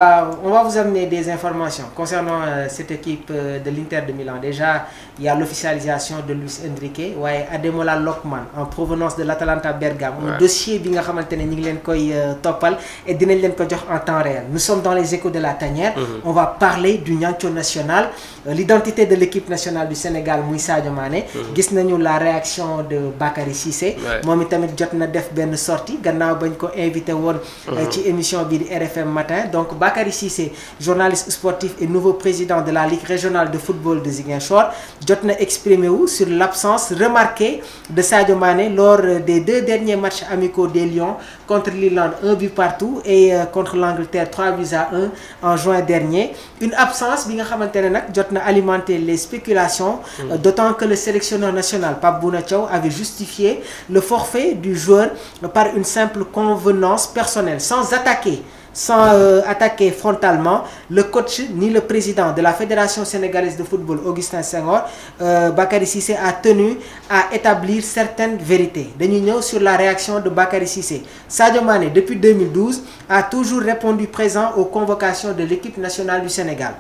On va vous amener des informations concernant cette équipe de l'Inter de Milan. Déjà, il y a l'officialisation de Luis Enrique, Ademola Lookman en provenance de l'Atalanta Bergame. Un dossier bi nga xamantene ñi ngi leen koy topal et dinañ leen ko jox en temps réel. Nous sommes dans les échos de la tanière. On va parler du Niancho national, l'identité de l'équipe nationale du Sénégal muy Sadio Mané. Gis nañu la réaction de Bakary Cissé. Momi tamit jot na def ben sortie gannaaw bañ ko invité won ci émission bi di RFM matin. Donc Bakary Cissé, journaliste sportif et nouveau président de la Ligue régionale de football de Ziguinchor, jot na exprimé sur l'absence remarquée de Sadio Mané lors des 2 derniers matchs amicaux des Lions contre l'Irlande 1 but partout et contre l'Angleterre 3 buts à 1 en juin dernier. Une absence bi nga xamantene nak jot na alimenter les spéculations, d'autant que le sélectionneur national Pape Bouna Thiaw avait justifié le forfait du joueur par une simple convenance personnelle sans attaquer frontalement le coach ni le président de la Fédération sénégalaise de football Augustin Senghor. Bakary Cissé a tenu à établir certaines vérités. Dañuy ñëw sur la réaction de Bakary Cissé. Sadio Mané depuis 2012 a toujours répondu présent aux convocations de l'équipe nationale du Sénégal.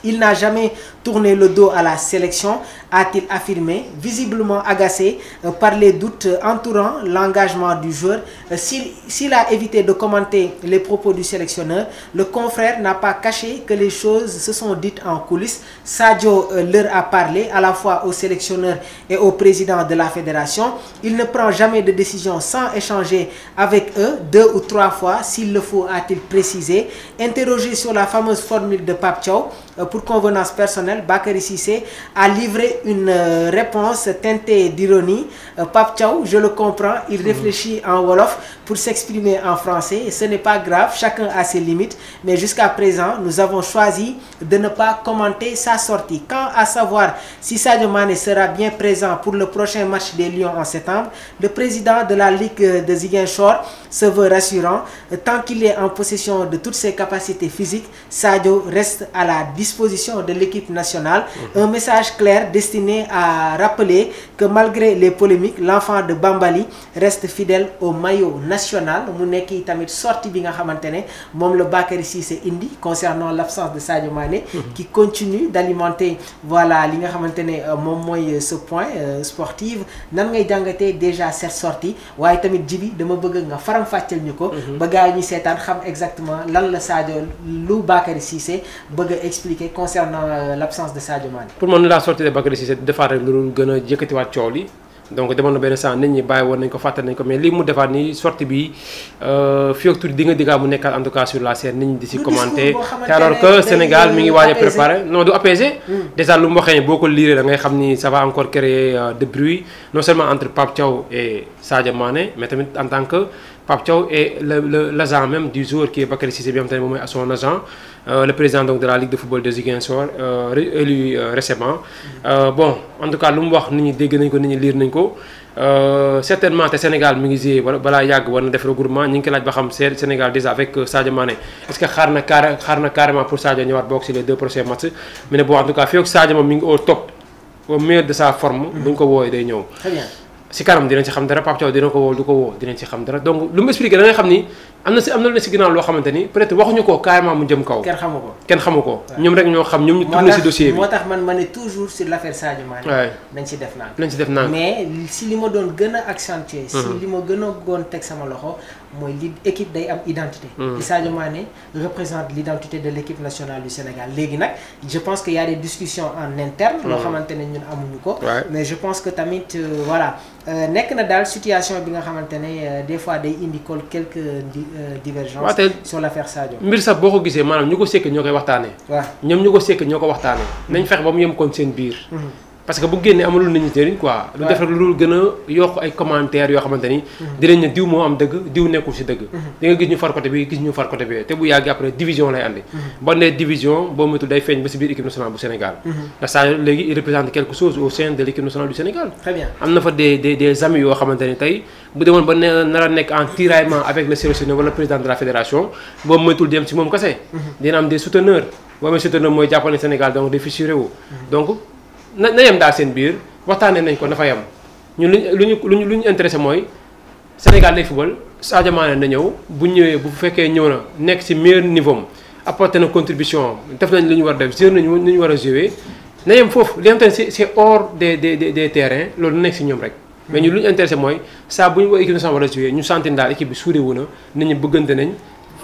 Il n'a jamais tourné le dos à la sélection, a-t-il affirmé, visiblement agacé par les doutes entourant l'engagement du joueur. S'il a évité de commenter les propos du sélectionneur, le confrère n'a pas caché que les choses se sont dites en coulisses. Sadio leur a parlé à la fois au sélectionneur et au président de la fédération. Il ne prend jamais de décision sans échanger avec eux 2 ou 3 fois, s'il le faut, a-t-il précisé. Interrogé sur la fameuse formule de Pape Thiaw, pour convenance personnelle, Bakary Cissé a livré une réponse teintée d'ironie. Pape Thiaw, je le comprends, il réfléchit en wolof pour s'exprimer en français. Ce n'est pas grave, chacun a ses limites, mais jusqu'à présent, nous avons choisi de ne pas commenter sa sortie. Quant à savoir si Sadio Mané sera bien présent pour le prochain match des Lions en septembre, le président de la Ligue de Ziguinchor se veut rassurant. Tant qu'il est en possession de toutes ses capacités physiques, Sadio reste à la disposition de l'équipe nationale. Un message clair destiné à rappeler que malgré les polémiques, l'enfant de Bambali reste fidèle au maillot national. Mu nekk tamit sortie bi nga xamantene mom le Bakary Cissé indi concernant l'absence de Sadio Mané qui continue d'alimenter voilà li nga xamantene mom moy ce point sportif. Nan ngay jàngatee déjà cette sortie waaye tamit jibi dama bëgg nga faram fàcceel ñuko ba gaay ñi sétane xam exactement lan la Sadio lu Bakary Cissé bëgg expliquer concernant l'absence de Sadio Mané. Pour moi la sortie de Bakary Cissé defaat rek lu gën a yëkkatiwaat coow li donc demoon na benn saa nit ñi bàyyi woon nañ ko fàtte nañ ko mais li mu defaat ni sortie bi fii ak tuuti di nga diggaa mu nekkaat en tout cas sur la scène nit ñi di si commenter te alors que Sénégal mi ngi waaj a préparé non du apaisé déjà lu mu waxee boo ko liiree da ngay xam ni ça va encore créer de bruit non seulement entre Pape Thiaw et Sadio Mané mais tamit en tant que Pape Thiaw et l'agent même du joueur qui est Bakary Cissé bi nga xamante ne moom mooy son agent le président donc de la Ligue de football de Ziguinchor élu récemment. Bon en tout cas lu mu wax nit ñi dégg nañ ko nit ñi lire nañ ko certainement te Sénégal mi ngi gisee balaa yàgg war na def regroupement ñu ngi ko laaj ba xam Sénégal déjà avec Sadio Mané est-ce que xaar na carrément pour Sadio ñëwaat bokk si les 2 prochains matchs mais ne bon en tout cas fii ak Sadio moom mi ngi au top au meilleur de sa forme. bu ñu ko woowee day ñëw. Très bien. Si kanam dinañ ci xam dara Pape Thiaw dina ko woo du ko woo dinañ ci xam dara donc lu mu expliqué da ngay xam ni am na lu ne si ginnaaw loo xamante ni peut-être waxuñu ko carrément mu jëm kaw. kenn xamu ko ñoom rek ñoo xam ñoom ñu tourné si dossier bi. moo tax man ma ne toujours sur l'affaire Sadio Mané. nañ ci def naan mais si li ma doon gën a accentuer. si li ma gën a goon teg sama loxo mooy li équipe day am identité. et Sadio Mané représente l'identité de l'équipe nationale du Sénégal léegi nag je pense qu'il y a des discussions en interne. loo xamante ne ñun amuñu ko. mais je pense que tamit voilà. nekk na daal situation bi nga xamante ne des fois day indi quelques divergences sur l'affaire Sadio. mbir sax boo ko gisee maanaam ñu ko sekk ñoo koy waxtaanee. waaw ñoom ñu ko sekk ñoo ko waxtaanee. nañ fexe ba mu yem kon seen biir. parce que bu génnee amalul nit ñi njëriñ quoi. lu def rek lu gën a yokk ay commentaires yoo xamante ni. dinañ ne diw moo am dëgg diw nekkul si dëgg. di nga gis ñu far côté bi gis ñu far côté bi te bu yàggee après division lay andi. ba nee division boo moytuwul day feeñ ba si biir équipe nationale bu Sénégal. ndax Sadio léegi il représente quelque chose au sein de l'équipe nationale du Sénégal. Très bien am na fa des amis yoo xamante ni tey bu demoon ba nar a nekk en tiraillement avec le sélectionneur wala président de la fédération boo moytuwul dem si moom kese. dina am des souteneurs boo amee souteneur mooy jàppale Sénégal donc day fissuré wu donc na yem daal seen biir waxtaanee nañ ko dafa yem ñun lu ñu intéressé mooy Sénégal lay football Sadio Mané na ñëw bu ñëwee bu fekkee ñëw na nekk ci meilleur niveau apporté na contribution def nañ li ñu war a def joué nañu ni ñu war a joué na yem foofu li nga xamante ne c'est hors des terrains loolu nekk si ñoom rek. mais ñu lu ñu intéressé mooy saa bu ñu woo équipe nationale war a joué ñu sentir daal équipe bi suude wu na nit ñi bëggante nañ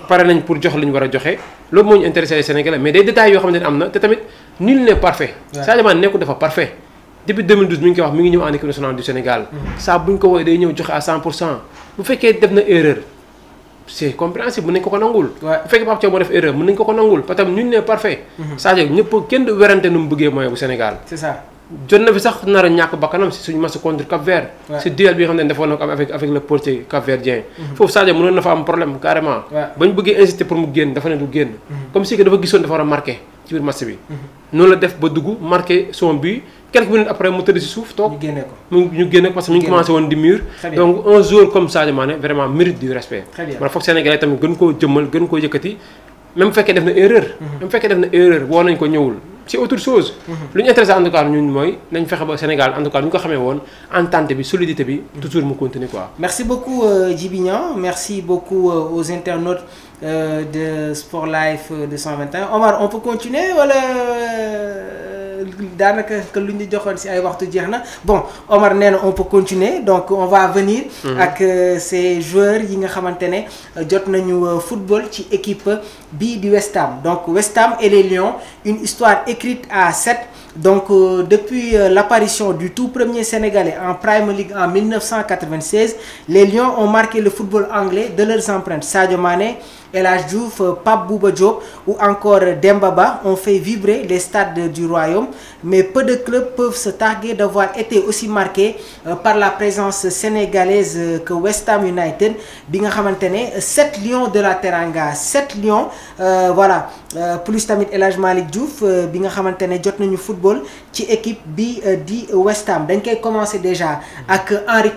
pare nañ pour jox li ñu war a joxe loolu moo ñu intéressé les Sénégalais mais des détails yoo xamante ne am na te tamit nul n'est parfait. Sadio Mané nekkul dafa parfait. depuis 2012 mi ngi koy wax mi ngi ñëw en équipe nationale du Sénégal. saa bu ñu ko woowee day ñëw joxe à 100%. bu fekkee def na erreur c'est compréhensible mën nañ ko nangul. bu fekkee Pape Thiaw moo def erreur mën nañ ko nangul parce que nul n'est parfait. Sadio ñëpp kenn du werante nu mu bëggee mooy bu Sénégal. c'est ça. jot na fi sax nar a ñàkk bakkanam si suñu match contre Cap-Vert. si duel bi nga xam ne defoon na ko am avec le portier cap-verdien. foofu Sadio mënoon na fa am problème carrément. ba ñu bëggee insister pour mu génn dafa ne du génn. comme si que dafa gisoon dafa war a marqué ci biir match bi. noonu la def ba dugg marqué son but quelques minutes après mu tëdd si suuf toog. ñu génne ko ñu génne ko parce que mi ngi commencé woon di mur. donc un joueur comme Sadio Mané vraiment mérite du respect. très bien man foog Sénégalais tamit gën koo jëmmal gën koo yëkkati même bu fekkee def na erreur. même bu fekkee def na erreur woo nañ ko ñëwul. c'est autre chose. lu ñu intéressé en tout cas ñun mooy nañ fexe ba Sénégal en tout cas ñu ko xamee woon entente bi solidité bi. toujours mu continuer quoi. merci beaucoup Djiby Niang merci beaucoup aux internautes de Sport Life 221 Omar on peut continuer wala daanaka que lu ñu joxoon ci ay waxtu jeex na bon Omar nee na on peut continuer donc on va venir. ak ces joueurs yi nga xamante ne jot nañu football ci équipe bii di West Ham donc West Ham et les Lions une histoire écrite à 7 donc depuis l'apparition du tout premier Sénégalais en Premier League en 1996 les Lions ont marqué le football anglais de leurs empreintes Sadio Mané El Hadji Diouf, Pape Bouba Diop ou encore Demba Ba ont fait vibrer les stades du royaume mais peu de clubs peuvent se targuer d'avoir été aussi marqués par la présence sénégalaise que West Ham United bi nga xamante ne 7 lions de la Teranga 7 lions voilà plus tamit El Hadji Malick Diouf bi nga xamante ne jot nañu football ci équipe bi di West Ham dañ koy commencer déjà ak Henri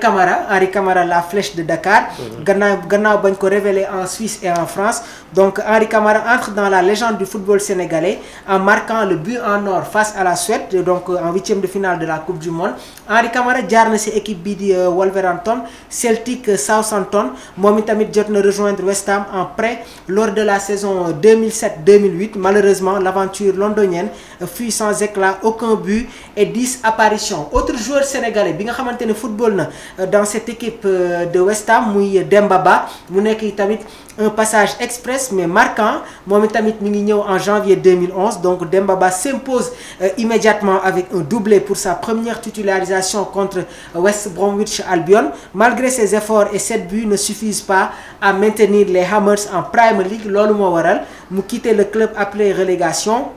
Camara la flèche de Dakar gannaaw bañ ko révélé en Suisse et en France donc Henri Camara entre dans la légende du football sénégalais en marquant le but en or face à la Suède donc en huitième de finale de la Coupe du Monde Henri Camara jaar na ci équipe bi di Wolverhampton Celtic Southampton moom itamit jot na rejoindre West Ham en prêt lors de la saison 2007-2008 malheureusement l'aventure londonienne fut sans éclat aucun but et 10 apparitions autre joueur sénégalais bi nga xamante ne football na dans cette équipe de West Ham muy Demba Ba mu nekk tamit un passage express mais marquant moom itamit mi ngi ñëw en janvier 2011 donc Demba Ba s'impose immédiatement avec un doublé pour sa première titularisation contre West Bromwich Albion malgré ses efforts et 7 buts ne suffisent pas à maintenir les Hammers en Premier League loolu moo waral mu quitter le club après relégation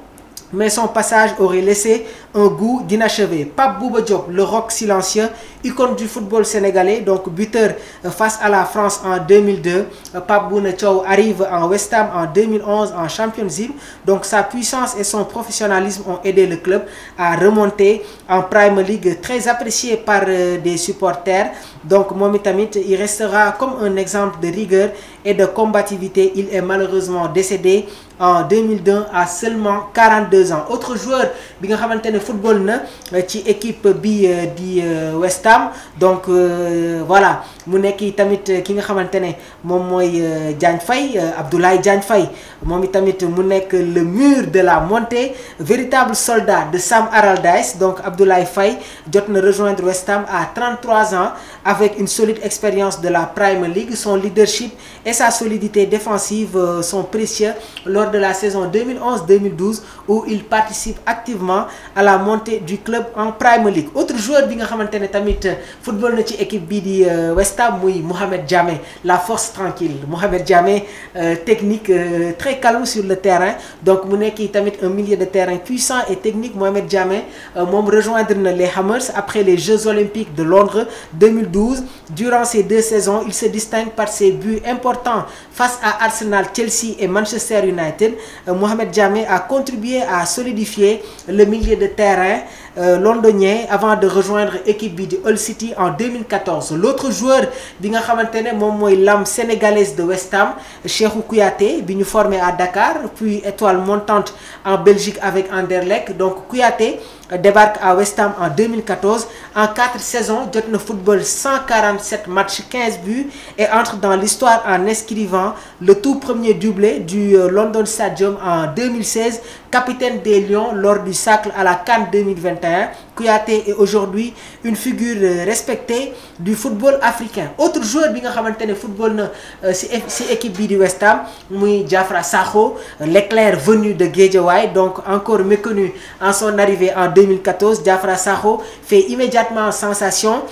mais son passage aurait laissé un goût d'inachevé. Pape Bouba Diop, le roc silencieux, icône du football sénégalais, donc buteur face à la France en 2002. Pape Bouna Thiaw arrive en West Ham en 2011 en Champions League. Donc sa puissance et son professionnalisme ont aidé le club à remonter en Premier League, très apprécié par des supporters. Donc moom itamit il restera comme un exemple de rigueur et de combativité. Il est malheureusement décédé en 2002 à seulement 42 ans. Autre joueur bi nga xamante ne football na ci équipe bi di West Ham donc voilà mu nekk tamit ki nga xamante ne moom mooy Diagne Faye Abdoulaye Diagne Faye moom itamit mu nekk le mur de la montée véritable soldat de Sam Allardyce donc Abdoulaye Faye jot na rejoindre West Ham à 33 ans avec une solide expérience de la Premier League son leadership et sa solidité défensive sont précieux lors de la saison 2011-2012 où il participe activement à la montée du club en Premier League. Autre joueur bi nga xamante ne tamit football na ci équipe bii di West Ham muy Mohamed Diamé la force tranquille Mohamed Diamé technique très calme sur le terrain donc mu nekk tamit un milieu de terrain puissant et technique Mohamed Diamé moom rejoindre na les Hammers après les Jeux Olympiques de Londres 2012. Durant ces 2 saisons, il se distingue par ses buts importants face à Arsenal, Chelsea et Manchester United. Mohamed Diamé a contribué à solidifier le milieu de terrain londonien avant de rejoindre équipe bi di Hull City en 2014. L'autre joueur bi nga xamante ne moom mooy l'âme sénégalaise de West Ham Cheikhou Kouyaté bi ñu formé à Dakar puis étoile montante en Belgique avec Anderlecht donc Kouyaté débarque à West Ham en 2014. En 4 saisons, jot na football 147 matchs, 15 buts et entre dans l'histoire en inscrivant le tout premier doublé du London Stadium en 2016, capitaine des Lions lors du cercle à la CAN 2021. Kouyaté est aujourd'hui une figure respectée du football africain. Autre joueur bi nga xamantene football na ci équipe bi di West Ham muy Diafra Sakho, l'éclair venu de Guédiawaye, donc encore méconnu en son arrivée en 2014. Diafra Sakho fait immédiatement sensation